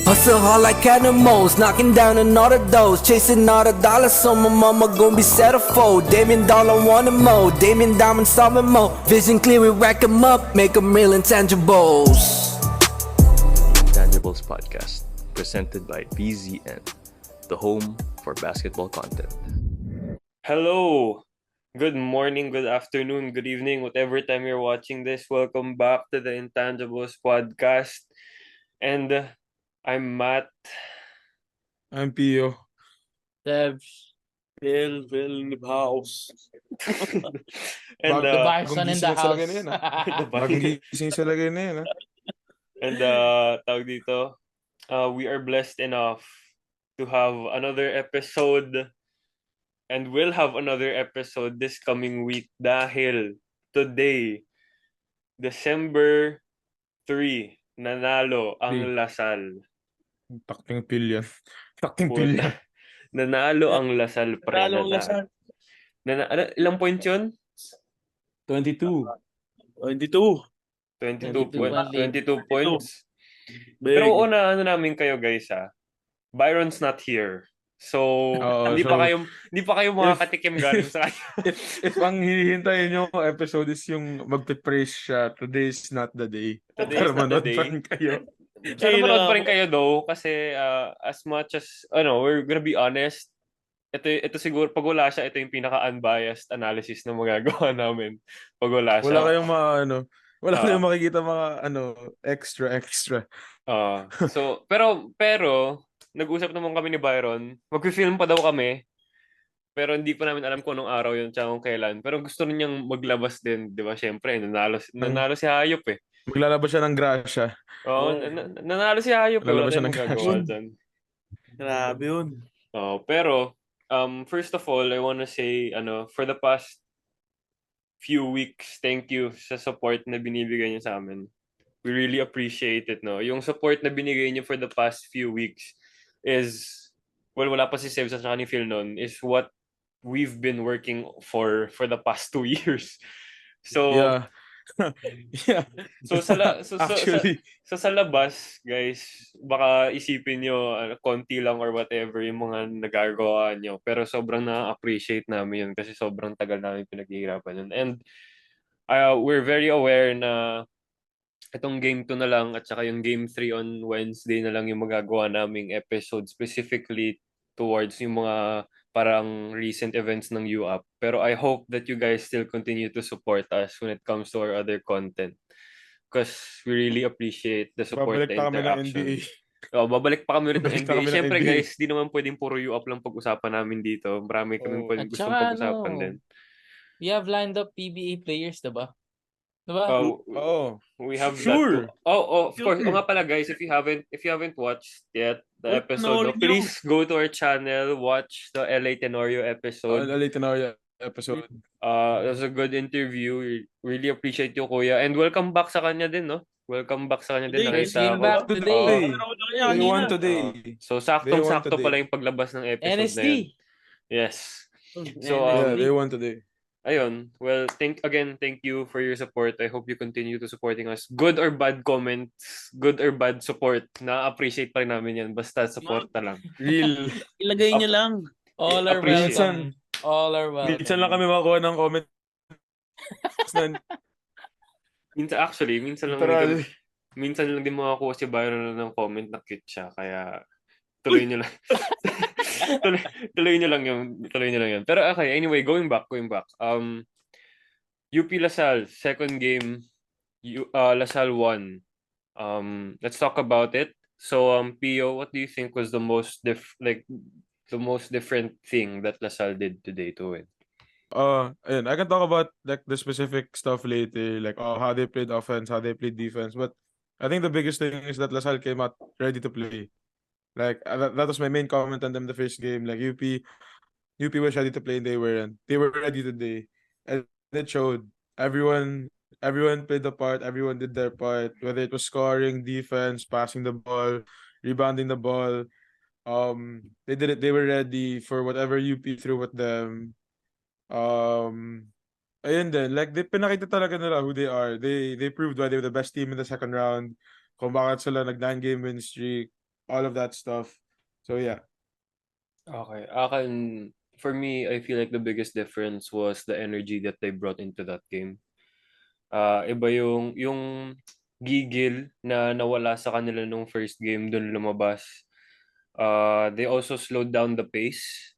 Hustle hard like animals, knocking down another dose, chasing all the dollars, so my mama gon' be settled. Damien Dollar want more, Damien Diamond solving more. Vision clear, we rack 'em up, make 'em real intangibles. Intangibles Podcast, presented by BZN, the home for basketball content. Hello, good morning, good afternoon, good evening, whatever time you're watching this. Welcome back to the Intangibles Podcast. And I'm Matt. I'm Pio. Sevs. Bill in the house. And The Byron in gising the sa lagay na house. yan, Bagong gising sa lagay na yan, ha? and tawag dito, we are blessed enough to have another episode, and we'll have another episode this coming week dahil today, December 3, nanalo ang Lasal. Takting pilyan. Takting pilyan. Nanalo ang Lasal, pre. Ilang points yun? 22. 22 22 points. Big. Pero una, namin kayo guys, ha? Byron's not here. So, hindi pa kayo makakatikim galing sa kanya. If ang hihintayin nyo episode is yung magpe-praise siya, today is not the day. Today is not the day. Kayo. Pero manood pa rin kayo though, kasi as much as, we're gonna be honest, ito siguro, pag wala siya, ito yung pinaka-unbiased analysis na magagawa namin. Pag wala siya. Wala kayong makikita mga, extra. So, pero, nag-usap naman kami ni Byron, mag-film pa daw kami, pero hindi pa namin alam kung anong araw yun, tsaka kung kailan. Pero gusto rin niyang maglabas din, di ba? Siyempre, nanalo si Hayop eh. Maglalabas siya ng grasya. Oo, nanalo si Hayop. Maglalabas siya Wala ng tayong magagawa dyan. Grabe yun. Pero, first of all, I wanna say, for the past few weeks, thank you sa support na binibigay niyo sa amin. We really appreciate it, no? Yung support na binigay niyo for the past few weeks is, well, wala pa si Sevs at saka ni Phil nun, is what we've been working for the past 2 years. So, Yeah. Yeah. So Actually, sa labas, guys, baka isipin nyo konti lang or whatever yung mga nagagawa nyo. Pero sobrang na-appreciate namin yun kasi sobrang tagal namin pinaghihirapan yun. And we're very aware na itong game 2 na lang at saka yung game 3 on Wednesday na lang yung magagawa naming episode specifically towards yung mga parang recent events ng UAAP. Pero I hope that you guys still continue to support us when it comes to our other content. Because we really appreciate the support babalik and pa kami ng interaction. NBA. Babalik pa kami ulit ng Babalik pa NBA. kami ng Siyempre NBA. guys, di naman pwedeng puro UAAP lang pag-usapan namin dito. Marami kami pwedeng At gustong saka, pag-usapan din. We have lined up PBA players, diba? We have Sure. that too. Of course. O nga pala guys, if you haven't watched yet the episode, please go to our channel, watch the LA Tenorio episode. LA Tenorio episode. It was a good interview. We really appreciate you, Kuya. And welcome back sa kanya din, no? Welcome back sa kanya din. He's Nakita been ko. back today. They won today. So, saktong-sakto today. pala yung paglabas ng episode na yun. NSD. Yes. So, Yeah, they won today. ayun. Well, thank you for your support. I hope you continue to supporting us. Good or bad comments, good or bad support, na-appreciate pa rin namin yan. Basta support na lang. Real. Ilagay nyo lang. All are Appreciate. welcome. All are welcome. Minsan lang kami makakuha ng comment. Minsan lang din makakuha si Byron ng comment na cute siya. Kaya tuloy nyo lang. tuloy nyo lang yun. Pero okay, anyway, going back. UP Lasal, second game, Lasal won. Let's talk about it. So, Pio, what do you think was the most different thing that Lasal did today to win? I can talk about like the specific stuff later, like how they played offense, how they played defense. But I think the biggest thing is that Lasal came out ready to play. Like that was my main comment on them the first game. Like UP was ready to play and they were ready today. And it showed. Everyone played the part, everyone did their part, whether it was scoring, defense, passing the ball, rebounding the ball. They did it, they were ready for whatever UP threw at them. Ayun din, like pinakita talaga nila who they are. They proved why they were the best team in the second round. Kung bakit sila nag 9-game win streak. all of that stuff. So yeah. Okay. For me, I feel like the biggest difference was the energy that they brought into that game. Iba yung gigil na nawala sa kanila nung first game dun lumabas. They also slowed down the pace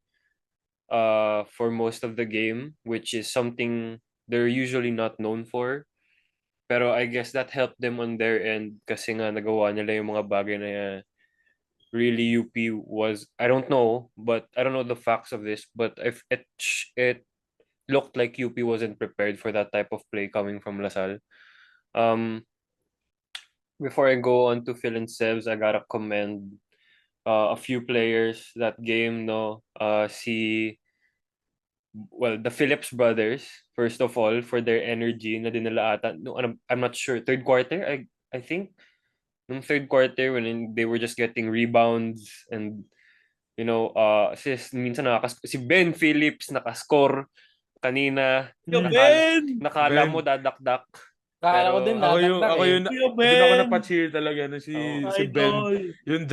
for most of the game, which is something they're usually not known for. Pero I guess that helped them on their end kasi nga nagawa nila yung mga bagay na really UP was, I don't know, but I don't know the facts of this, but if it looked like UP wasn't prepared for that type of play coming from LaSalle. Um, Before I go on to Phil and Sevs, I gotta commend a few players that game. No, the Phillips brothers first of all for their energy na dinala ata. No, I'm not sure. Third quarter, I think. Nung third quarter when they were just getting rebounds and minsan si Ben Phillips nakascore kanina. Yo, Nakala mo dadakdak. Kala ko din dadagdag Ako eh. yun, Yo, doon ako Ben! napacheer talaga na si Ben, Idol! yung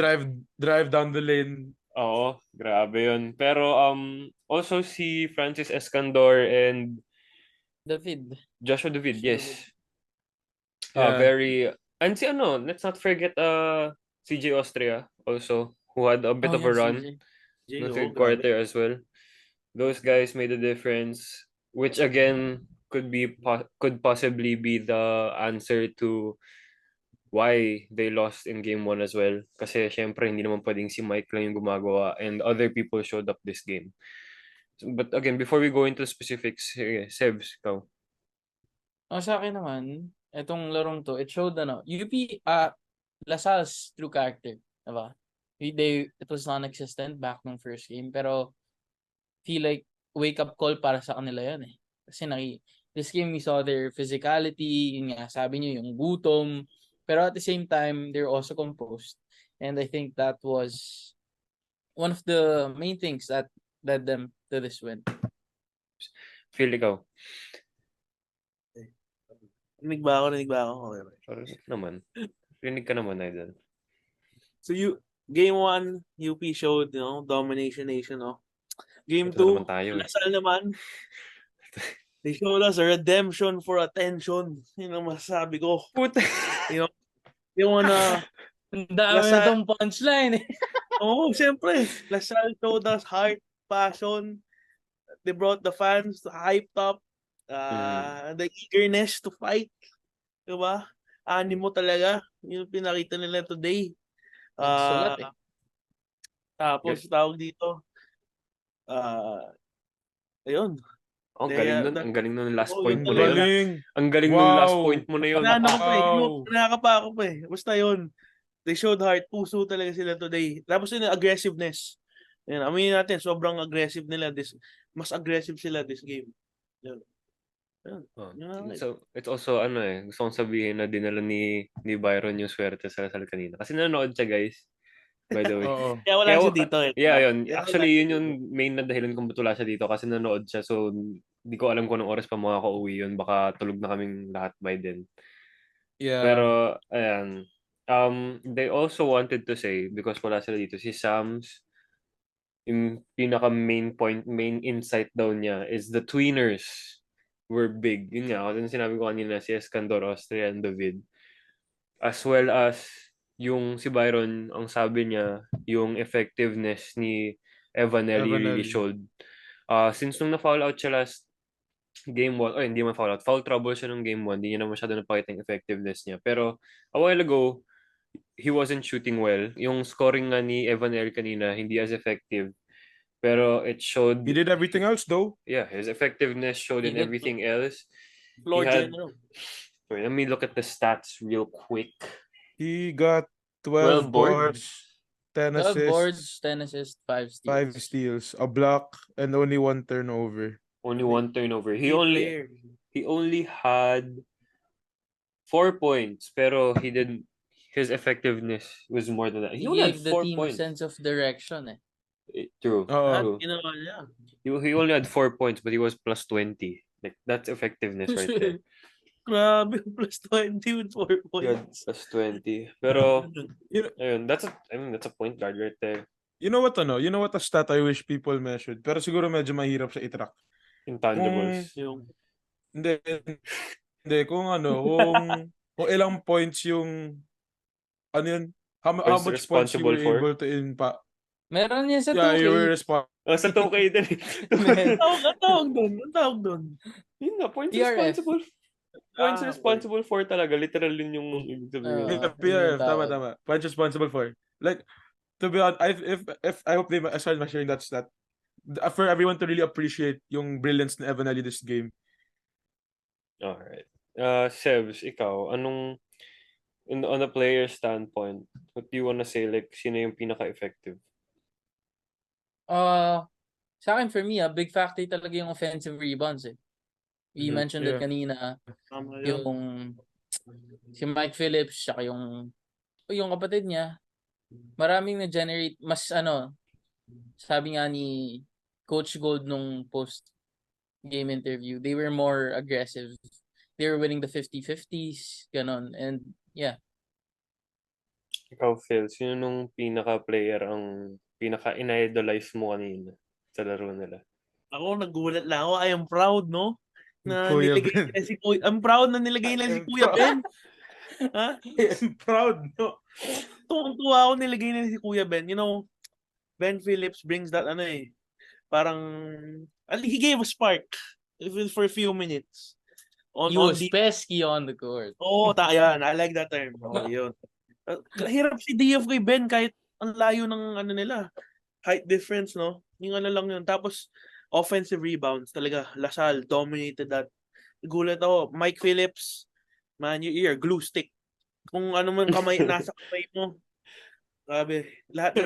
drive down the lane. Oo, grabe yun. Pero also si Francis Escandor and David. Joshua David, yes. Yeah. And let's not forget CJ Austria also, who had a bit of a run in the third quarter as well. Those guys made a difference, which again could possibly be the answer to why they lost in game 1 as well. Kasi syempre hindi naman pwedeng si Mike lang yung gumagawa and other people showed up this game. But again, before we go into specifics, Sevs, ikaw. Sa akin naman, itong larong to, it showed UP, LaSalle's true character, diba? It was non-existent back nung first game, pero feel like wake-up call para sa kanila yan eh. Kasi this game we saw their physicality, yun nga, sabi nyo yung gutom, pero at the same time, they're also composed. And I think that was one of the main things that led them to this win. Phil, ikaw. Rinig ba ako? Okay. Rinig naman. Rinig ka naman, Idol. So game 1, UP showed, domination nation, no? Game Ito 2, naman tayo. LaSalle naman. They showed us a redemption for attention. Yun ang masasabi ko. Puta. They wanna... Ang dami na tong punchline eh. Oo, siyempre. LaSalle showed us heart, passion. They brought the fans hyped up. The eagerness to fight. Diba? Animo talaga. Yung pinakita nila today. Nagsulat eh. Tapos tawag dito. Ayun. Ang galing nun last point mo yun na pala. yun. Ang galing nun last point mo na yun. Nakakapa ako pa eh. Basta yun. They showed heart. Puso talaga sila today. Tapos yun, aggressiveness. Yan, aminin natin, sobrang aggressive nila. Mas aggressive sila this game. Yan. So, it's also, gusto kong sabihin na dinala ni Byron yung swerte sa Salle kanina. Kasi nanonood siya, guys. By the way. Kaya wala siya dito eh. Yeah, yun. Actually, yun yung main na dahilan kung ba't wala siya dito kasi nanonood siya. So, hindi ko alam kung anong oras pa makaka-uwi yun. Baka tulog na kaming lahat by then. Yeah. Pero, ayan. They also wanted to say, because wala sila dito, si Sams, yung pinaka main insight daw niya is the tweeners were big. Yun nga, kasi sinabi ko kanina, si Escandor, Austria, and David. As well as yung si Byron, ang sabi niya, yung effectiveness ni Evanelli really showed. Since nung na-foul out siya last game 1, hindi man foul out, foul trouble siya nung game 1, hindi niya na masyado napakita yung effectiveness niya. Pero a while ago, he wasn't shooting well. Yung scoring nga ni Evanelli kanina, hindi as effective. Pero it showed... He did everything else though. Yeah, his effectiveness showed in everything else. Floor general. Let me look at the stats real quick. He got 12 boards, 10 12 assists, boards, 10 assists, 5 steals. 5 steals, a block, and only 1 turnover. Only 1 turnover. He only had 4 points, pero his effectiveness was more than that. He only had gave the 4 team points. sense of direction eh. True. Oo. He only had 4 points, but he was plus 20. Like that's effectiveness right there. Grabe, plus 20 with 4 God, points. plus 20. Pero, You know, ayun, that's a point guard right there. you know what ano? You know what a stat I wish people measured? Pero siguro medyo mahirap siya i-track. Intangibles. Yung, Hindi, hindi. Kung ilang points yung, ano yun? How Was much points you were responsible for. able to impact. Meron yan sa Yeah, 2K. you were responsible. Sa 2K din. Man. ang tawag doon. Ang tawag doon. Yun nga, points TRF. responsible. Points Ah, responsible for talaga. Literal yun yung ibig sabihin. Yeah, Yun yung PRF, tawag. tama. Points responsible for. Like, to be honest, if I hope they start measuring that stat for everyone to really appreciate yung brilliance ni Evan Ali this game. Alright. Sevs, ikaw, on a player standpoint, what do you wanna say? Like, sino yung pinaka-effective? Sa akin, for me, big factor talaga yung offensive rebounds eh. We mentioned it Yeah. kanina, Tama yun. yung si Mike Phillips, saka yung kapatid niya, maraming na-generate, mas sabi nga ni Coach Gold nung post-game interview, they were more aggressive. They were winning the 50-50s, ganon. And yeah, Ikaw, Phil, sino nung pinaka-player ang pinaka-inidolize mo kanina sa laro nila? Ako, nagulat lang ako. I am proud, no? Na Kuya nilagay Ben. nila si Kuya. I'm proud na nilagay nila si Kuya Ben. Ha? I'm proud, no? Tuwang-tuwa ako nilagay nila si Kuya Ben. You know, Ben Phillips brings that parang he gave a spark even for a few minutes. he was pesky on the court. Yan. I like that term. Yun. Hirap si DF kay Ben kahit ang layo ng nila. Height difference, no? Yung lang yun. Tapos, offensive rebounds. Talaga, Lasal dominated that. Gulat ako. Mike Phillips, man, you're glue stick. Kung ano man nasa kamay mo. Grabe. Lahat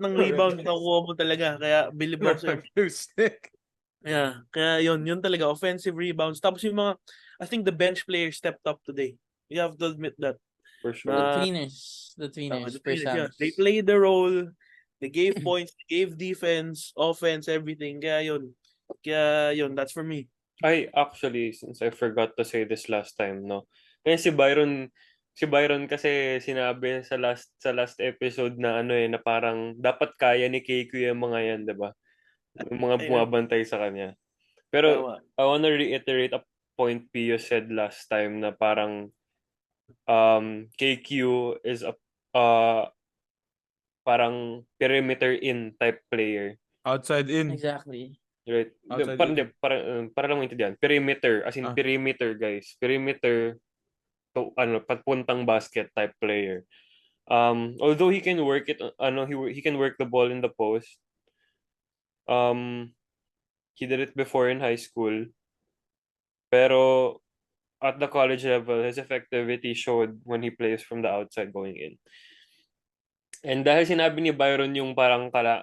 ng rebounds nakuha mo talaga. Kaya, believe ako sa'yo. Yeah. Kaya yun talaga. Offensive rebounds. Tapos yung mga, I think the bench players stepped up today. You have to admit that. For sure. The tweeners, Yeah. They played the role. They gave points. They gave defense, offense, everything. Kaya yun. That's for me. Actually, since I forgot to say this last time, no? Kaya si Byron kasi sinabi sa last episode na na parang dapat kaya ni KQ yung mga yan, 'di ba? Yung mga bumabantay sa kanya. Pero Tama. I wanna reiterate a point Pio said last time na parang KQ is a parang perimeter in type player. Outside in. Exactly. Right. Outside Para lang maintindihan. Perimeter, as in perimeter, guys. Perimeter to papuntang basket type player. Although he can work it he can work the ball in the post. He did it before in high school. Pero at the college level, his effectivity showed when he plays from the outside going in. And dahil sinabi ni Byron yung parang kaya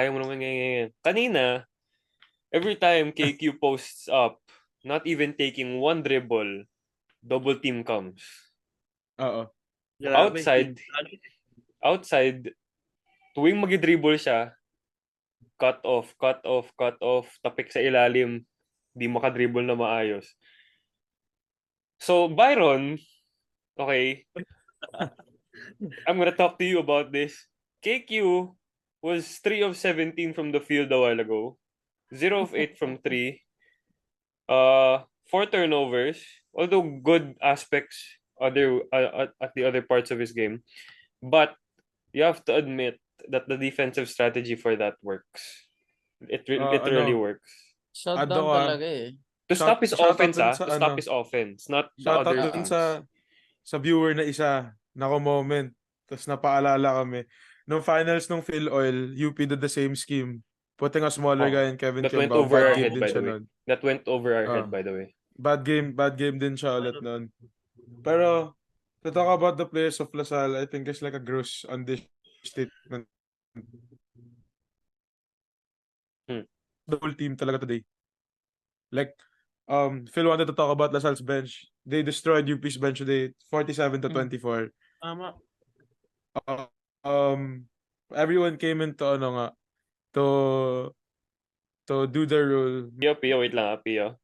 mo naman ngayon. Kanina, every time KQ posts up, not even taking one dribble, double team comes. Oo. Outside, tuwing mag-dribble siya, cut off, tapik sa ilalim, di makadribble na maayos. So, Byron, okay, I'm gonna talk to you about this. KQ was 3 of 17 from the field a while ago. 0 of 8 from 3. 4 turnovers. Although good aspects at the other parts of his game. But you have to admit that the defensive strategy for that works. It literally works. Shutdown talaga eh. To stop his offense, stop his offense, not the other dun things. sa viewer na isa, nako-moment. Tapos napaalala kami. Nung finals nung Phil Oil, UP did the same scheme. Putting a smaller guy in Kevin That went Timbao. over our Bad game head, din by siya the way. nun. That went over our head, by the way. Bad game din siya ulit nun. Pero, to talk about the players of LaSalle, I think it's like a gross understatement. The whole team talaga today. Like, Phil wanted to talk about LaSalle's bench. They destroyed UP's bench today, 47-24. Tama. Everyone came into to do their role. Pio, wait lang. Pio,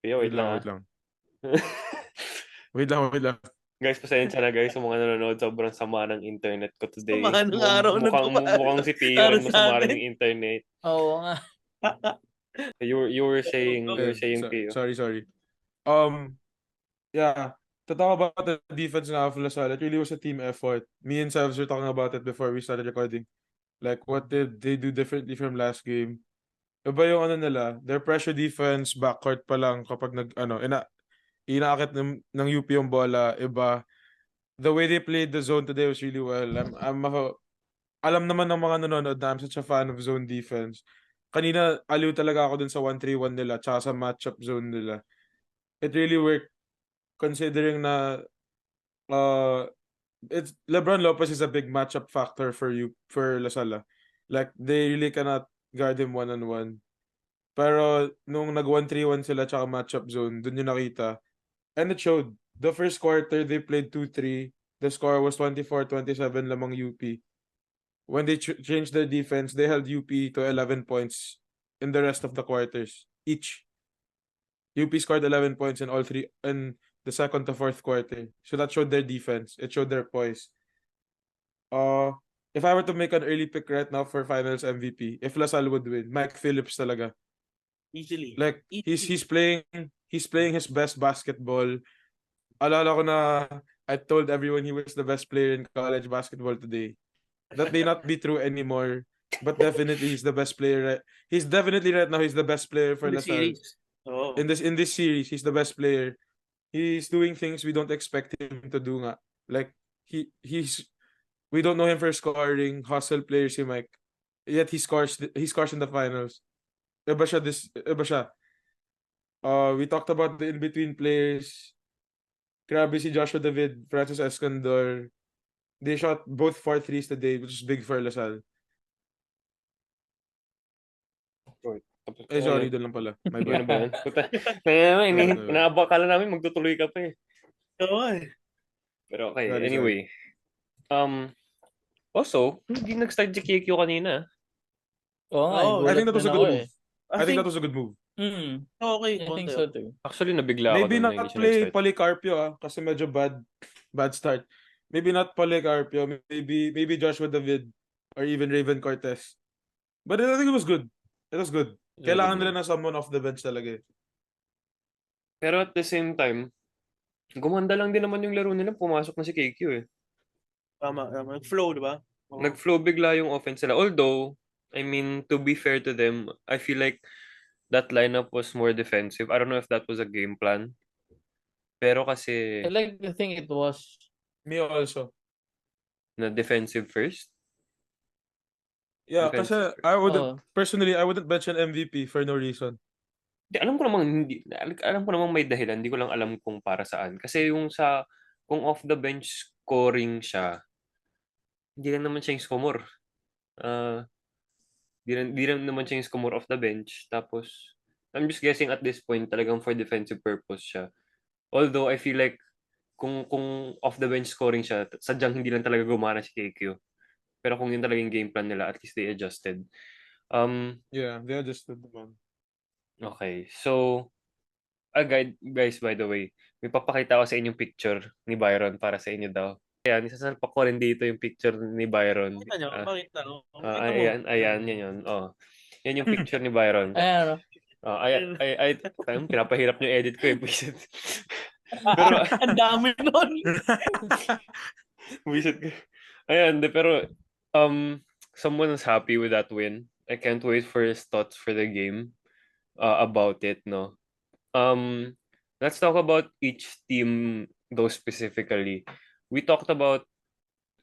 wait lang. Wait lang. Wait lang. Guys, pasensya na guys sa mga nanonood. Sobrang sama ng internet ko today. Sama ng araw na to, Mukhang si Tio para rin sa masama rin atin. yung internet. Oo nga. You were saying Tio. Sorry. Yeah. To talk about the defense na of Lasal, it really was a team effort. Me and Sevs were talking about it before we started recording. Like, what did they do differently from last game? Iba yung ano nila, their pressure defense, backcourt pa lang kapag inaakit ng UP yung bola, iba. The way they played the zone today was really well. Alam naman ng mga nanonood na I'm such a fan of zone defense. Kanina, aliw talaga ako dun sa 1-3-1 nila tsaka sa matchup zone nila. It really worked considering na it's LeBron Lopez is a big matchup factor for La Salle. Like, they really cannot guard him one-on-one. Pero nung nag 1-3-1 sila tsaka matchup zone, dun yung nakita. And it showed. The first quarter, they played 2-3. The score was 24-27 lamang UP. When they changed their defense, they held UP to 11 points in the rest of the quarters each. UP scored 11 points in all three in the second to fourth quarter. So that showed their defense. It showed their poise. If I were to make an early pick right now for Finals MVP, if LaSalle would win, Mike Phillips talaga. Easily. Like, he's playing his best basketball. Alala ko na I told everyone he was the best player in college basketball today. That may not be true anymore, but definitely he's the best player. He's definitely right now he's the best player for In the LaSalle. series. Oh. In this series, he's the best player. He's doing things we don't expect him to do nga. Like, we don't know him for scoring, hustle player si Mike. Yet he scores in the finals. Iba siya. We talked about the in-between players. Grabe si Joshua David, Francis Escandor. They shot both 4 threes today, which is big for LaSalle. Sorry, doon lang pala. My Yun na bad. ba yun? Inaabakala namin magtutuloy ka pa eh. Oo eh. Pero okay, Sorry. anyway. Also, hindi nag-start si KQ kanina. Oo nga. Oo, I think that was a good move. I I think think that was a good move. okay. I think so too. Actually, nabigla ako Maybe doon na not hindi siya play nag-start. Policarpio kasi medyo bad start. Maybe not Policarpio, maybe Joshua David or even Raven Cortez. But I think it was good. It was good. Kailangan nila ng someone off the bench talaga eh. Pero at the same time, gumanda lang din naman yung laro nila. Pumasok na si KQ eh. Tama. Flow, di ba? Oo. Nag-flow bigla yung offense nila. Although, I mean, to be fair to them, I feel like that lineup was more defensive. I don't know if that was a game plan. Pero kasi, I like to think it was. Me also. na defensive first. Yeah, Defensive kasi Oo. personally, I wouldn't bench an MVP for no reason. Alam ko namang may dahilan, hindi ko lang alam kung para saan. Kasi kung off the bench scoring siya, hindi lang naman siya yung scorer. Di lang naman siya yung scorer off the bench. Tapos, I'm just guessing at this point, talagang for defensive purpose siya. Although, I feel like, kung off the bench scoring siya, sadyang hindi lang talaga gumana si KQ. Pero kung yun talaga yung game plan nila, at least they adjusted. Yeah, they adjusted naman. Okay, so, guys, by the way, may papakita ko sa inyong picture ni Byron para sa inyo daw. Ayan, isasalpak ko rin dito yung picture ni Byron. Pakita nyo. Pakita mo. Ayan, yan yun. Oh. Yan yung picture ni Byron. Ayan. Pinapahirap yung edit ko eh. Buisit. Pero, ang dami nun. Buisit ko. Ayan, pero someone is happy with that win. I can't wait for his thoughts for the game about it, no? Let's talk about each team though specifically. We talked about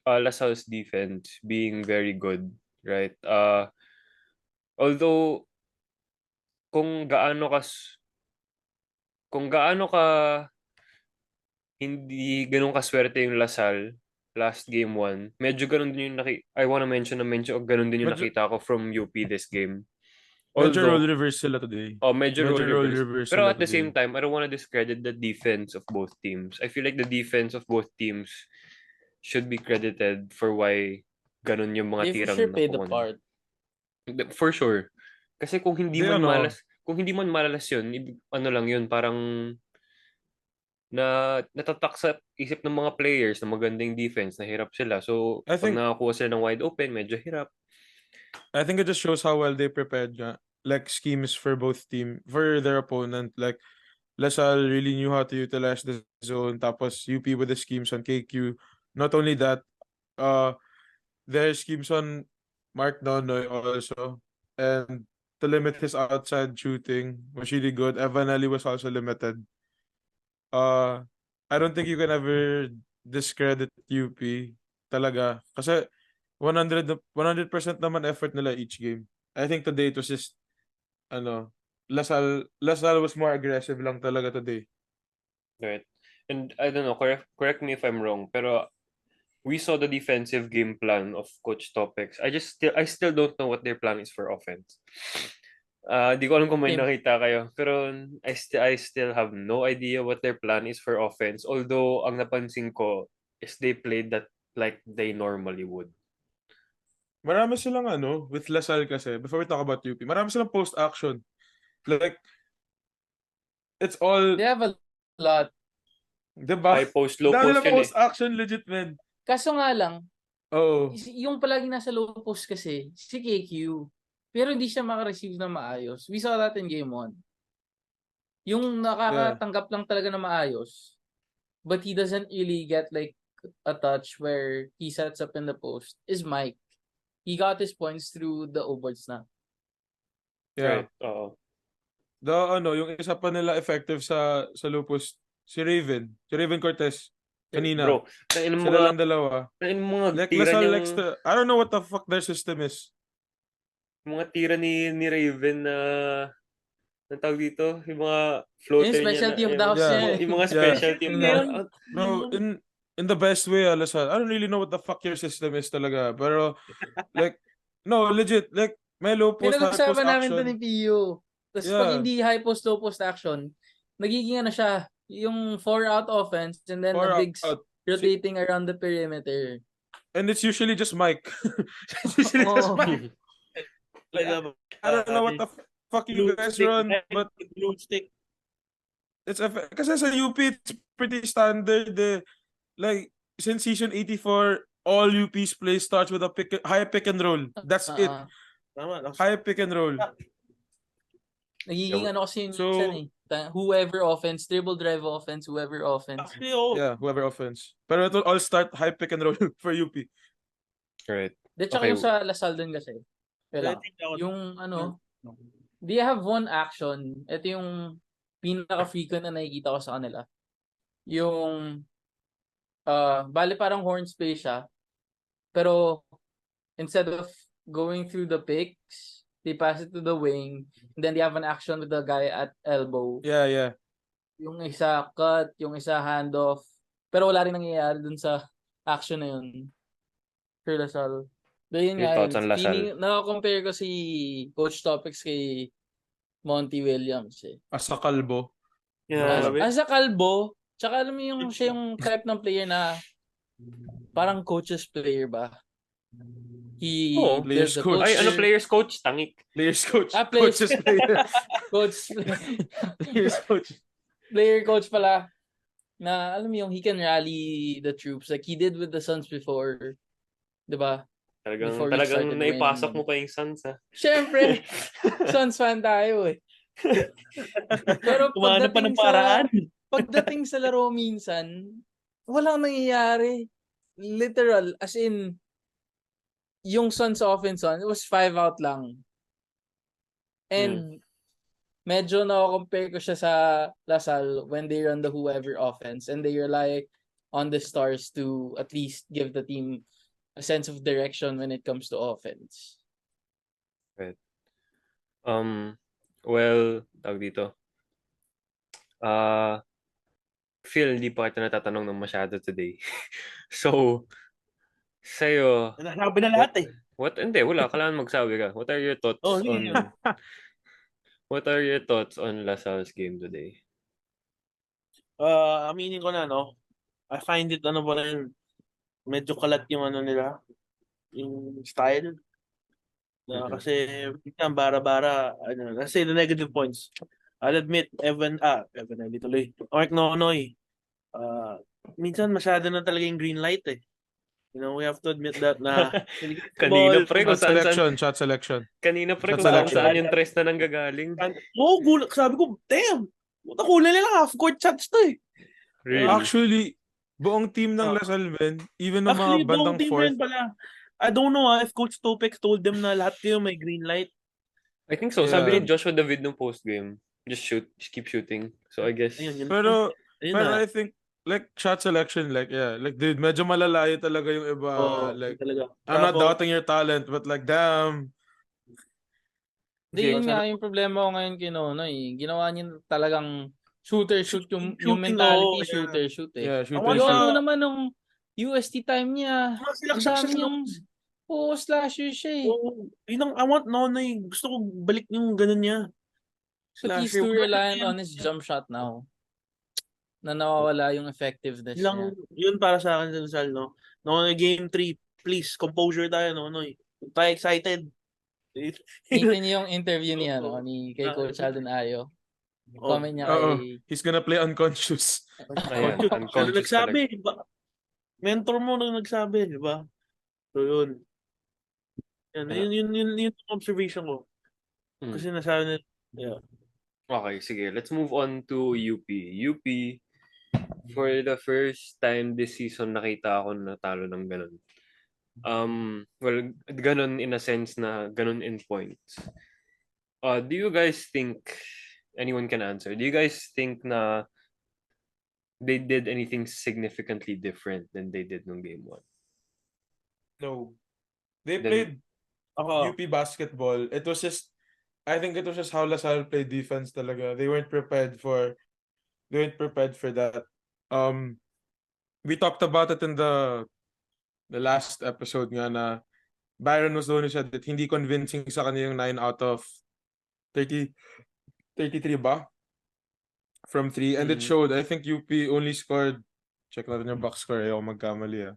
LaSalle's defense being very good, right? Although kung gaano ka hindi ganun kaswerte yung LaSalle last game 1, medyo ganun din yung I wanna mention ganun din yung nakita ko from UP this game. Medyo role reverse sila today. Medyo role reverse. Pero sila at the today. same time, I don't want to discredit the defense of both teams. I feel like the defense of both teams should be credited for why ganun yung mga They for tirang sure played the nakuha. part. For sure. Kasi kung hindi They man malas yun, ano lang yun, parang na natatak sa isip ng mga players na magandang defense, na hirap sila. So, I pag think nakakuha sila ng wide open, medyo hirap. I think it just shows how well they prepared nga. Like schemes for both for their opponent. Like Lasal really knew how to utilize the zone. Tapos UP with the schemes on KQ. Not only that, uh, their schemes on Mark Nonoy also. And to limit his outside shooting was really good. Evan Ali was also limited. Uh, I don't think you can ever discredit UP talaga. Kasi 100% naman effort nila each game. I think today it was just ano, Lasal was more aggressive lang talaga today. Right. And I don't know, correct me if I'm wrong, pero we saw the defensive game plan of Coach Topex. I still don't know what their plan is for offense. Di ko alam kung may Same. nakita kayo, pero I still have no idea what their plan is for offense. Although ang napansin ko is they played that like they normally would. Marami silang with Lasal kasi, before we talk about UP, marami silang post-action. Like, it's all, They have a lot. diba? High post, low Dami post lang yun eh. post-action, legit, man. Kaso nga lang, Oo. yung palagi nasa low post kasi, si KQ. Pero hindi siya makareceive na maayos. We saw that in game 1. Yung nakakatanggap lang talaga na maayos, but he doesn't really get like a touch where he sets up in the post, is Mike. He got his points through the overboards na. Yeah. Right. Oo. Yung isa pa nila effective sa lupus, si Raven Cortez, kanina. Bro, yung Sila mga lang dalawa. Like, Like, Lasal likes to, I don't know what the fuck their system is. mga tira ni Raven na tawag dito, yung mga floater Yung specialty niya of the house yeah. niya. yung mga Yeah. specialty of the Ngayon, Bro, in the best way, Lasal. I don't really know what the fuck your system is talaga. Pero, like, no, legit. Like, may low post, high post Pinag-usapan namin to ni action. Pio. Tapos pag Yeah. hindi high post, low post action, nagiging siya, yung 4-out offense and then Four a big out. rotating around the perimeter. And it's usually just Mike. It's usually just Oo. Mike. like, I don't know what the fuck you guys run, but blue stick. kasi sa UP, it's pretty standard. Like, since season 84, all UP's play starts with a high pick and roll. That's it. Tama. High pick and roll. Nagiging kasi yun So- minsan eh. Whoever offense, dribble drive offense, whoever offense. Actually, oh, Yeah, whoever offense. Pero it will all start high pick and roll for UP. Right. De, tsaka Okay. yung sa Lasal din kasi. Wala. I think that was- Yung they have one action. Ito yung pinaka-frequent na nakikita ko sa kanila. Yung, bale parang horn space siya. Pero, instead of going through the picks, they pass it to the wing. And then they have an action with the guy at elbow. Yeah. Yung isa cut, yung isa handoff. Pero wala rin nangyayari dun sa action na yun. For Lasal. But yun Your nga thoughts on Lasal? nakakompare ko si Coach Topics kay Monty Williams eh. Asa kalbo. Yeah, As a kalbo, tsaka alam mo yung siya yung type ng player na parang coach's player ba? He Oo, players there's the coach. Ay, culture, players coach? Tangik. Players coach. Players- Coaches player. coach Players coach. player coach pala na alam mo yung he can rally the troops like he did with the Suns before. 'Di ba? Before we Talagang started naipasok winning. mo pa yung Suns, ha? Syempre, Suns fan tayo eh. Pero Kumano pa ng paraan. pagdating sa laro minsan, walang nangyayari. Literal, as in, yung Suns offense it was 5 out lang. And medyo na-compare ko siya sa Lasal when they run the whoever offense and they rely on the stars to at least give the team a sense of direction when it comes to offense. Well, tawag dito. Phil, hindi pa kita natatanong ng masyado today. So, sa'yo, Nasabi na lahat eh. hindi, wala. Kailangan magsabi ka. What are your thoughts Oh, sige. what are your thoughts on Lasal's game today? Aminin ko na, I find it, medyo kalat yung nila, yung style. Kasi, biglang bara-bara, let's say the negative points. I'll admit, Evan, dito tuloy. Mark Nonoy, Minsan masyado na talaga yung green light eh. You know, we have to admit that na Kanina pre, kung Shot selection. kanina pre, Shot kung selection. saan yung tres na nanggagaling. gulat. Sabi ko, damn! Puta kulay nila, half-court shots to eh. Really? Actually, buong team ng Lasal, man, even ng mga Actually, buong bandang team fourth. rin pala. I don't know if Coach Topex told them na lahat kayo may green light. I think so. Yeah. Sabi ni Joshua David nung post-game, just shoot, just keep shooting. So I guess, Ayun, Pero na. I think, like, shot selection, like, yeah, like, dude, medyo malalayo talaga yung iba. Like, talaga. I'm not Tapos, doubting your talent, but like, damn. Hindi, yun nga yung problema ko ngayon kay Nonoy. Ginawa niya talagang shoot yung Shooting, mentality, yeah. shoot eh. Yeah, shoot Ang and Yun shoot. mo naman nung UST time niya. mga Ang silaksak dami siya yung slasher siya eh. yun ang I want Nonoy. Gusto ko balik yung ganun niya. But he's too reliant on his jump shot now. Na nawawala yung effectiveness niya. Yun para sa akin, Sal, no? Nonoy game 3, please, composure tayo, Nonoy. Tayo excited. Nakita niyo yung interview niya, no? Ni kay Coach Alden Ayo. Comment niya kay... He's gonna play unconscious. ayan, Siya unconscious nagsabi, talaga. di ba? Mentor mo na nagsabi, di ba? So, yun. Yan, yun yung observation ko. Kasi nasabi na, yeah. Okay, sige. Let's move on to UP. UP, for the first time this season, nakita ako natalo ng ganun. Well, ganun in a sense na ganun in points. Do you guys think, anyone can answer, do you guys think na they did anything significantly different than they did nung game 1? No. They Then- played Ako, UP basketball. I think it was just how Lasal played defense talaga. They weren't prepared for that. We talked about it in the last episode nga na Byron was the one who said that hindi convincing sa kanya yung 9 out of 33 ba? From 3. And it showed. I think UP only scored, check natin yung box score, ayoko magkamali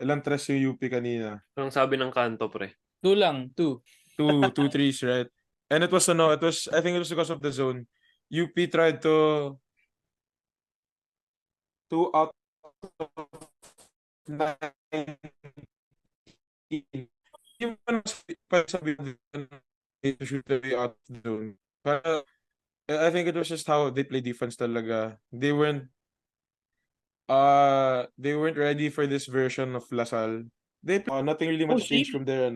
ilang tres yung UP kanina? Anong sabi ng kanto, pre? 2 lang, 2. Two threes, right? And I think it was because of the zone. UP tried to 2 out of 19. Yung sabi to shoot the way out of the zone. Pero I think it was just how they play defense talaga. They weren't ready for this version of Lasal. Nothing really much changed from their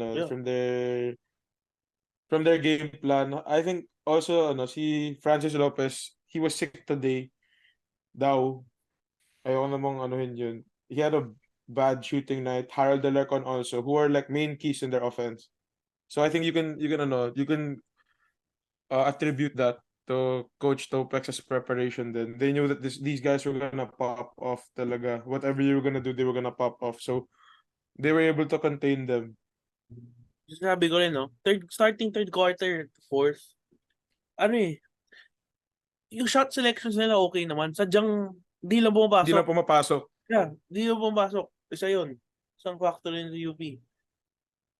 from their game plan. I think also si Francis Lopez, he was sick today daw. Ayaw namang anuhin yun. He had a bad shooting night. Harold Alarcon also, who are like main keys in their offense. So I think you can attribute that to Coach Topex's preparation. Then they knew that these guys were gonna pop off talaga. Whatever you were gonna do, they were gonna pop off. So they were able to contain them. sabi ko rin, no? Starting third quarter, fourth, yung shot selections nila okay naman. Sadyang di lang Hindi na pumapasok. pumapasok. Yeah, di lang pumapasok. Isa yun. Isang factor in the UP.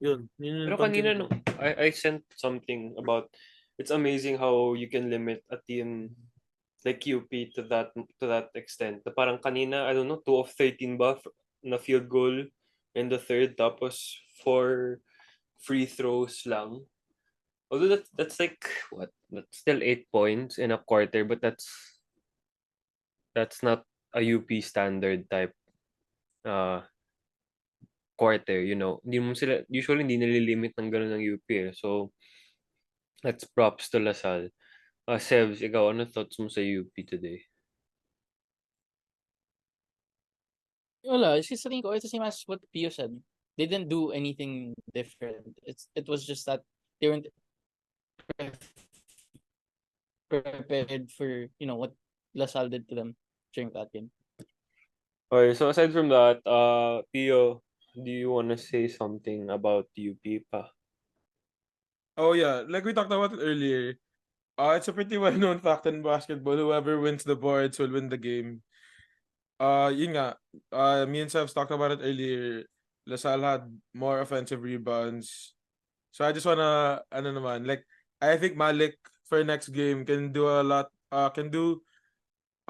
Yun. Pero kanina, no, I sent something about, it's amazing how you can limit a team like UP to that extent. Na parang kanina, I don't know, 2 of 13 ba na field goal in the third, tapos 4 free throws lang. Although that's like, what? That's still 8 points in a quarter, but that's not a UP standard type quarter, you know. Usually hindi nililimit ng ganun ng UP eh. So, that's props to Lasal. Sevs, ikaw, ano thoughts mo sa UP today? Wala, it's just ko, it's the same as what Pio said. They didn't do anything different. It was just that they weren't prepared for, what LaSalle did to them during that game. Okay, so aside from that, Pio, do you want to say something about UP pa? Oh yeah, like we talked about it earlier. It's a pretty well-known fact in basketball. Whoever wins the boards will win the game. Yun nga. Me and Sevs talked about it earlier. Lasal had more offensive rebounds. So I just wanna, I think Malik for next game can do a lot. Can do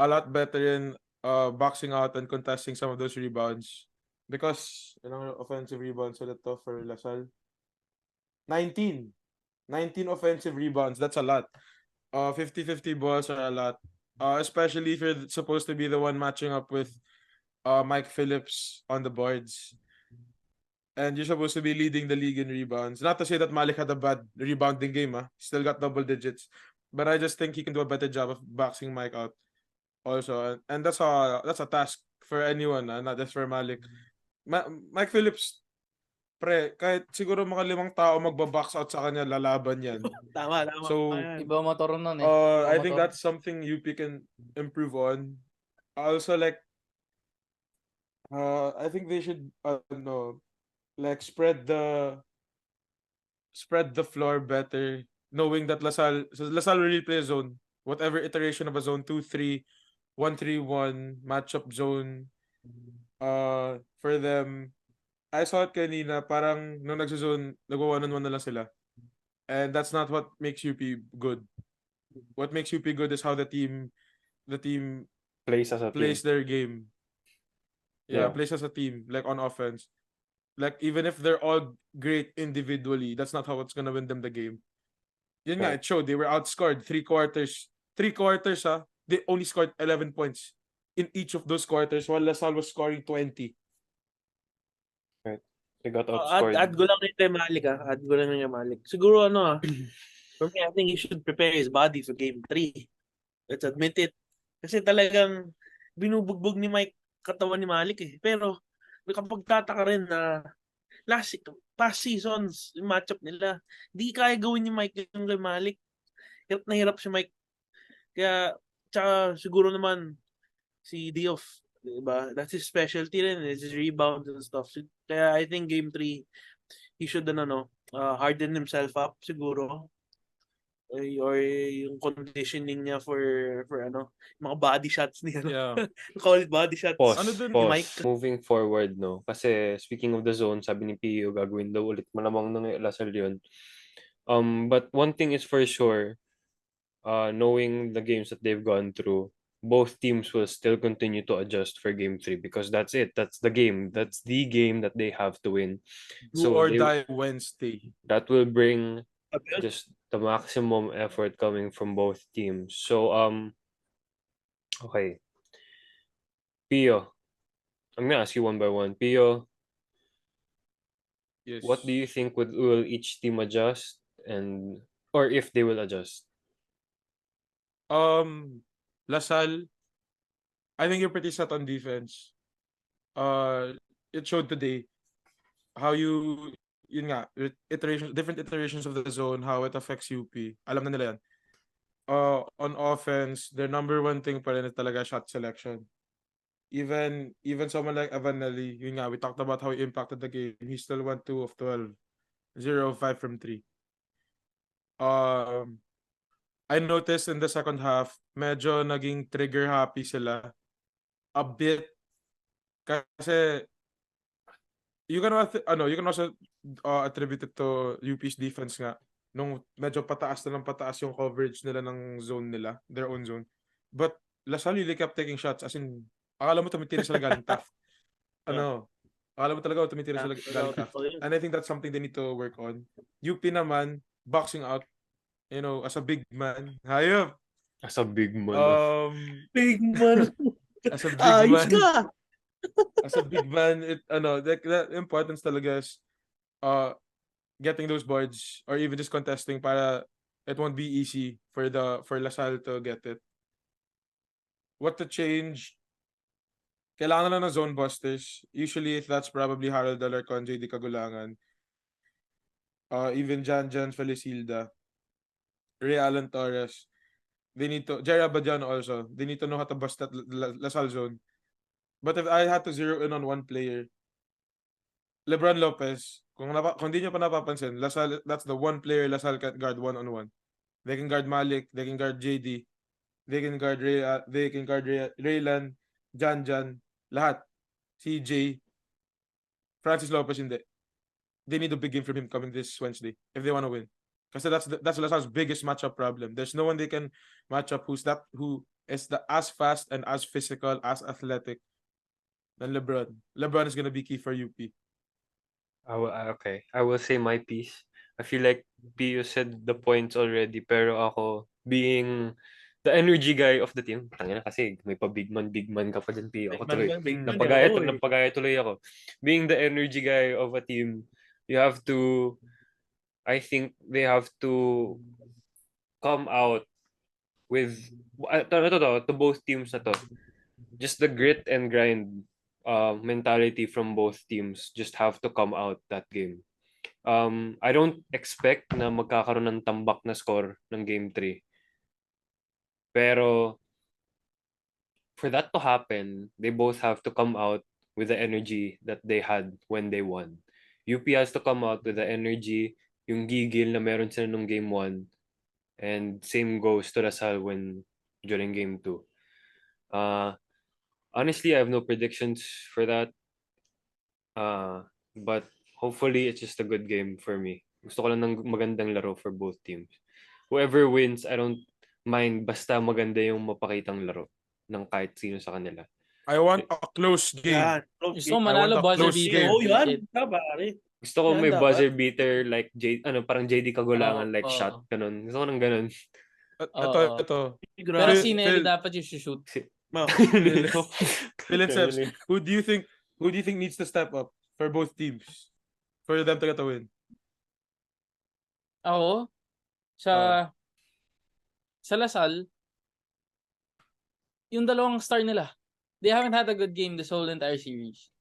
a lot better in boxing out and contesting some of those rebounds. Because, offensive rebounds ulit to for Lasal. 19. 19 offensive rebounds. That's a lot. 50-50 balls are a lot. Especially if you're supposed to be the one matching up with Mike Phillips on the boards. And you're supposed to be leading the league in rebounds. Not to say that Malik had a bad rebounding game, Still got double digits. But I just think he can do a better job of boxing Mike out also. And that's a task for anyone, not just for Malik. Mike Phillips, pre, kahit siguro mga 5 tao magbabox out sa kanya, lalaban yan. Tama. So, Ayan. Iba motor nun eh. I think that's something UP can improve on. Also, like, I think they should, like spread the floor better, knowing that Lasal really plays zone. Whatever iteration of a zone 2-3, 1-3-1 matchup zone. For them, I saw it kanina, parang nung nagsa-zone, nag-1-on-1 na lang sila. And that's not what makes UP good. What makes UP good is how the team Plays as a plays team. their game. Yeah. Plays as a team, like on offense. Like, even if they're all great individually, that's not how it's gonna win them the game. Yun nga, Right. it showed. They were outscored 3 quarters. 3 quarters, they only scored 11 points in each of those quarters, while Lasal was scoring 20. They got Add outscored. ko lang kay Malik, Add ko lang kay Malik. Siguro for me, I think he should prepare his body for game 3. Let's admit it. Kasi talagang binubugbog ni Mike katawan ni Malik eh. Pero kapag tataka rin na past seasons, yung matchup nila, di kaya gawin ni Mike yung kay Malik. Hirap na hirap si Mike. Kaya, tsaka siguro naman si Diouf, diba? That's his specialty rin, his rebounds and stuff. So, kaya I think game 3, he should harden himself up siguro. Or yung conditioning niya for mga body shots niya. Yeah. Call it body shots. Ano Pause. dun? Pause. Mike? Moving forward, no? Kasi speaking of the zone, sabi ni Pio, gagawin daw ulit. Malamang nang Lasal yun. But one thing is for sure, knowing the games that they've gone through, both teams will still continue to adjust for game 3 because that's it. That's the game. That's the game that they have to win. Do or die Wednesday. That will bring just the maximum effort coming from both teams. So, okay. Pio, I'm gonna ask you one by one. Pio, Yes. what do you think will each team adjust or if they will adjust? Lasal, I think you're pretty set on defense. It showed today how different iterations of the zone, how it affects UP. Alam na nila yan. On offense, their number one thing pa rin is talaga shot selection. Even someone like Avanelli, we talked about how he impacted the game. He still went 2 of 12, 0 of 5 from 3. I noticed in the second half, medyo naging trigger happy sila a bit. Kasi you can also attribute it to UP's defense nga. Nung medyo pataas yung coverage nila ng zone nila, their own zone. But Lasal really kept taking shots. As in, akala mo tumitira sila galing tough. Akala mo talaga tumitira sila galing tough. And I think that's something they need to work on. UP naman, boxing out, as a big man. Hayop! As a big man. Big man. As a big Ayos man. ka! As a big man, the importance talaga is getting those boards or even just contesting para it won't be easy for Lasal to get it. What to change? Kailangan na ng zone busters. Usually that's probably Harold Alarcon, JD Kagulangan. Even Jan Felicilda, Ray Allen Torres. Jerry Abadiano also. They need to know how to bust that Lasal zone. But if I had to zero in on one player, LeBron Lopez, kung di nyo pa napapansin, Lasal, that's the one player Lasal can guard one-on-one. They can guard Malik, they can guard JD, they can guard Raylan, Jan, lahat. CJ, Francis Lopez, hindi. They need a big game from him coming this Wednesday if they want to win. Kasi that's Lasal's biggest matchup problem. There's no one they can match up who is as fast and as physical, as athletic than LeBron. LeBron is gonna be key for UP. Okay. I will say my piece. I feel like Pio said the points already, pero ako, being the energy guy of the team, tangina kasi may pa big man ka pa dyan, Pio. Ako tuloy, Big man, napagaya tuloy ako. Being the energy guy of a team, you have to, I think they have to come out with, to both teams na to, just the grit and grind mentality from both teams just have to come out that game. I don't expect na magkakaroon ng tambak na score ng Game 3. Pero for that to happen, they both have to come out with the energy that they had when they won. UP has to come out with the energy, yung gigil na meron sila nung Game 1. And same goes to Lasal during Game 2. Honestly, I have no predictions for that. But hopefully, it's just a good game for me. Gusto ko lang ng magandang laro for both teams. Whoever wins, I don't mind basta maganda yung mapakitang laro ng kahit sino sa kanila. I want a close game. Yan. Gusto ko manalo a buzzer close beater. game. Oh, yan. Pare. Gusto ko Yan may dapat. buzzer beater like parang JD Kagulangan like Oo. shot ganun. Gusto ko ng ganun. Ito. Pero Phil- si Nelly Phil- dapat yung shoot. Phil and Sevs, who do you think needs to step up for both teams for them to get a win? Ako, sa Lasal, yung dalawang star nila, they haven't had a good game this whole entire series.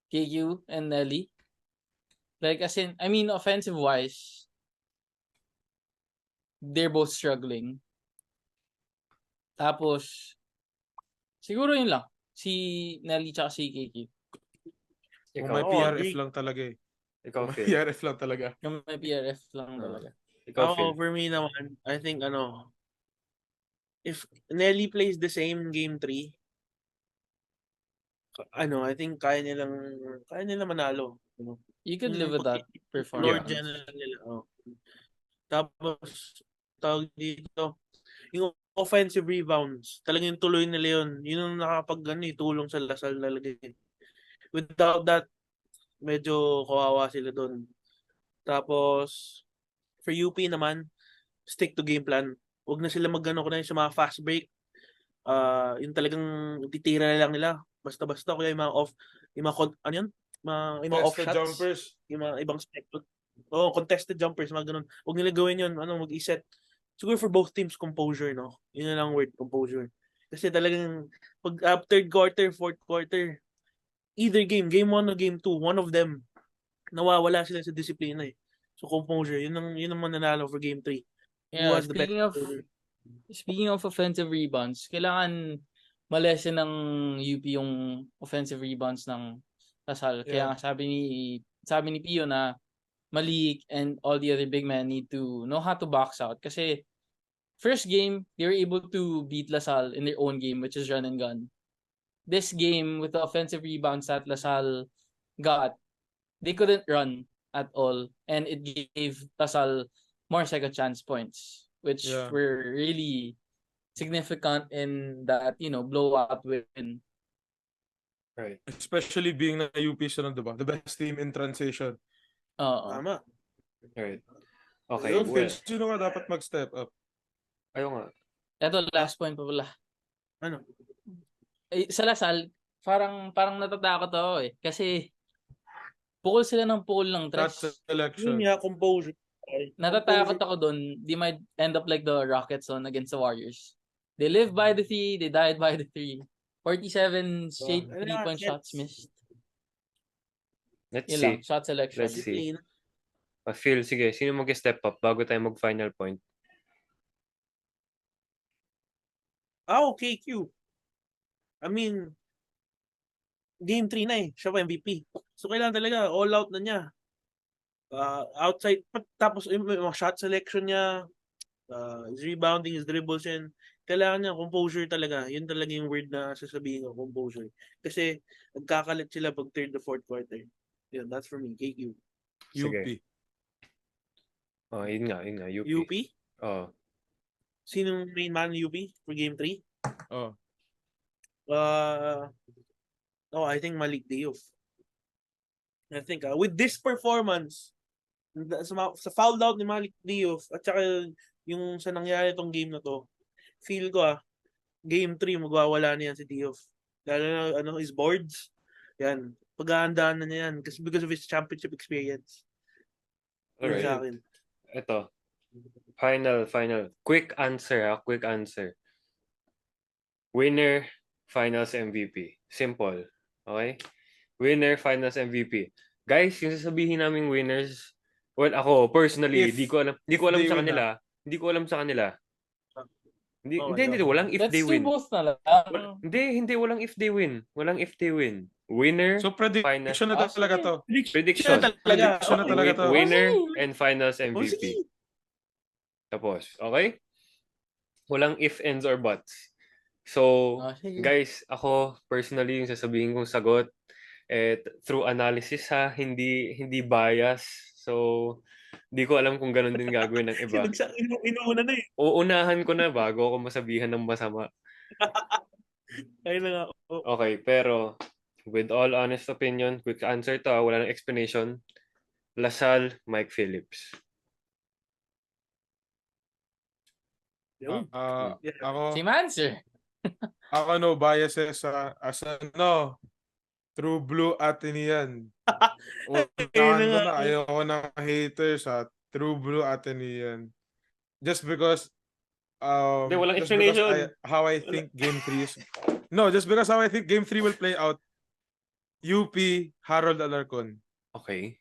KQ and Nelly. Like, offensive-wise, they're both struggling. Tapos, siguro yun lang. Si Nelly tsaka si KQ. May Ikaw, PRF lang talaga eh. ikaw May Phil. PRF lang talaga. Yung may PRF lang talaga. Ikaw Phil. For me naman, I think if Nelly plays the same game 3, I think kaya nila manalo. You could live with that Lord performance. General nila. Tapos, tawag dito, yung offensive rebounds, talagang tuloy nila yun. Yun ang tulong sa Lasal talaga. Without that, medyo kawawa sila doon. Tapos, for UP naman, stick to game plan. Huwag na sila magano sa mga fast break. Yung talagang titira na lang nila. Basta-basta kaya yung mga off shots. Jumpers. Yung mga ibang step. Contested jumpers, mga ganun. Huwag nila gawin yun, mag-iset. Siguro for both teams, composure, no? Yun na lang word, composure. Kasi talagang, pag third quarter, fourth quarter, either game 1 o game 2, one of them, nawawala sila sa disiplina eh. So composure, yun ang mananalo for game 3. Who Yeah, has the best composure? speaking of offensive rebounds, kailangan malesen ng UP yung offensive rebounds ng Lasal. Kaya nga sabi ni Pio na Malik and all the other big men need to know how to box out. Kasi first game, they were able to beat Lasal in their own game, which is run and gun. This game, with the offensive rebounds that Lasal got, they couldn't run at all. And it gave Lasal more second chance points, which were really significant in that, blowout win. Right. Especially being na UP siya, diba? The best team in transition. Tama. Right. Okay. Yun, Well, sino nga dapat mag-step up? ayaw nga. Ito, last point pa pala. Ano? Sa Lasal, parang natatakot ako eh. Kasi, pukol sila ng pukol ng That's tres. selection. Yun nga, composure. Natatakot ako dun. They might end up like the Rockets on against the Warriors. They live by the 3, they died by the 3. 47 straight 3-point shots missed. Let's Yun see. lang, shot selection. Let's see. Phil, sige. Sino mag-step up bago tayo mag-final point? Okay, Q. Game 3 na eh. Siya pa MVP. So, kailangan talaga all out na niya. Outside, tapos yung mga shot selection niya, his rebounding, his dribbles yan. Kailangan niya composure talaga. Yun talaga yung word na sasabihin ko, composure. Kasi nagkakalit sila pag third to fourth quarter. Yun, that's for me, KQ. UP. Yun nga, UP. UP? Sinong main man ng UP for game 3? Oh. I think Malik Diouf. I think with this performance, sa foul out ni Malik Diouf at saka yung sa nangyari tong game na to, feel ko game 3 magwawala na yan si Diouf. Lalo na his boards. Yan. Paghahandaan na niya yan kasi because of his championship experience. Yun sa akin. Ito. Final. Quick answer. Winner, finals MVP. Simple. Okay? Winner, finals MVP. Guys, yung sasabihin naming winners, well, ako, personally, If di ko alam they sa win kanila. Hindi ko alam sa kanila. Hindi, walang if Let's they do win. both na lang. Hindi, walang if they win. Walang if they win. Winner, So prediction na Ah, talaga sige. to. prediction. Prediction na talaga to. Winner sige. and finals Oh, MVP. sige. Tapos, okay? Walang if, ends, or buts. So, Sige. guys, ako personally yung sasabihin kong sagot through analysis hindi bias. So, di ko alam kung ganun din gagawin ng iba. Inuuna na eh. Uunahan ko na bago ako masabihan ng masama. Ayun na nga. Oh. Okay, pero with all honest opinion, quick answer to, wala nang explanation. Lasal, Mike Phillips. Yun. Ako, Same answer. ako no biases as True Blue Atenean. Unahan ko na, ayoko na haters True Blue Atenean. Just because walang just because explanation. how I think game 3 is just because how I think game 3 will play out. UP Harold Alarcon. Okay.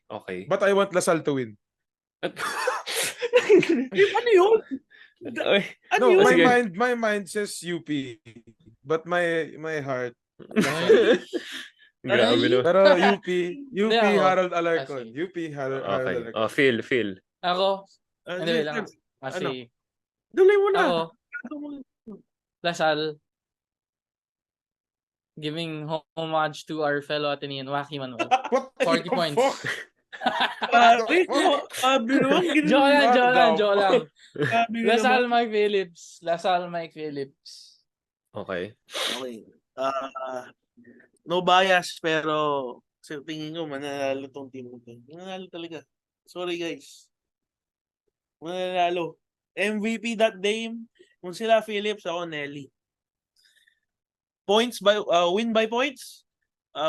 But I want Lasal to win. Ano yun? Ano No, yun? my mind says UP. But my heart. Grabe no. Pero UP Hindi, ako. Harold Alarcon. Sige. UP Harold Okay. Alarcon. Phil. Ako, hindi lang. Ano? Kasi, Dulay mo na. ako, Lasal, giving homage to our fellow Atenean, Waki Manuel. What 40 the points. fuck? Joke lang. Lasal. Lasal Mike Phillips. Okay. Okay. No bias, pero sa tingin ko, mananalo tong team ko. Mananalo talaga. Sorry guys. Mananalo. MVP that game, kung sila Phillips, ako Nelly. Win by points?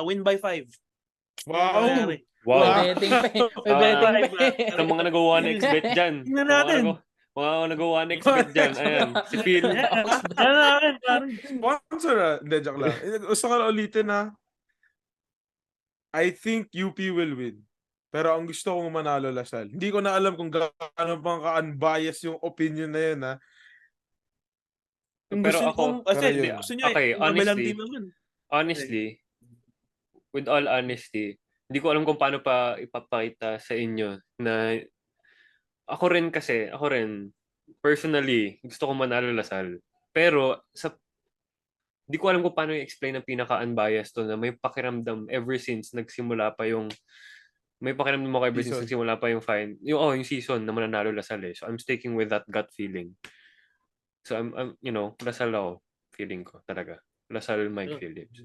Win by 5. Wow. Wow. May betting pa. Sa mga nag-1x bet dyan. Tingnan natin. Mga nag-1x bet dyan. Ayan. Si Phil. Sponsor Hindi, joke lang. Gusto ko na ulitin I think UP will win. Pero ang gusto kong manalo Lasal. Hindi ko na alam kung gaano pang ka-unbiased yung opinion na yun Pero ako, honestly, with all honesty, hindi ko alam kung paano pa ipapakita sa inyo na ako rin, personally, gusto ko manalo Lasal. Pero, hindi ko alam kung paano i-explain ang pinaka-unbiased to na may pakiramdam ever since nagsimula pa yung yung season na mananalo Lasal eh. So, I'm sticking with that gut feeling. So, I'm Lasal ako. Feeling ko talaga. Lasal Mike Phillips.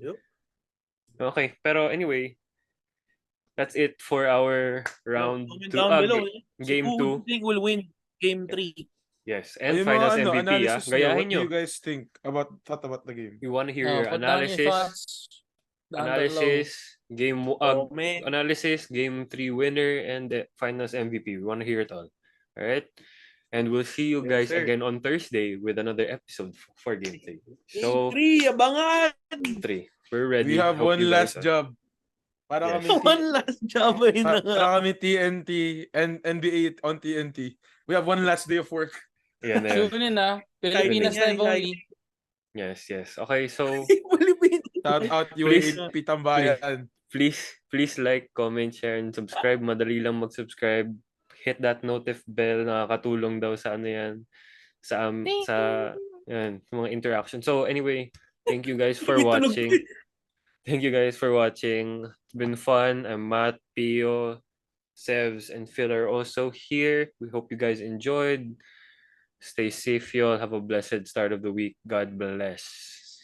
Okay, pero anyway, that's it for our round 2. Game 2. Who think will win game 3? Yes, and finals MVP. Gayahin nyo. What do you guys think about the game? We want to hear your Put down your analysis. thoughts. Analysis, game 3 winner, and the finals MVP. We want to hear it all. All right? And we'll see you guys again on Thursday with another episode for game 3. So, game 3, abangan! 3. We're ready. We have one last job. Para kami one last job. Para kami TNT and NBA on TNT. We have one last day of work. Yan. Tune in Pilipinas live only. Yes. Okay, so shout out UAAP Tambayan. Please like, comment, share, and subscribe. Madali lang mag-subscribe. Hit that notif bell. Nakakatulong daw sa yan. Sa mga interaction. So anyway, thank you guys for watching. It's been fun. I'm Matt, Pio, Sevs, and Phil are also here. We hope you guys enjoyed. Stay safe, y'all. Have a blessed start of the week. God bless.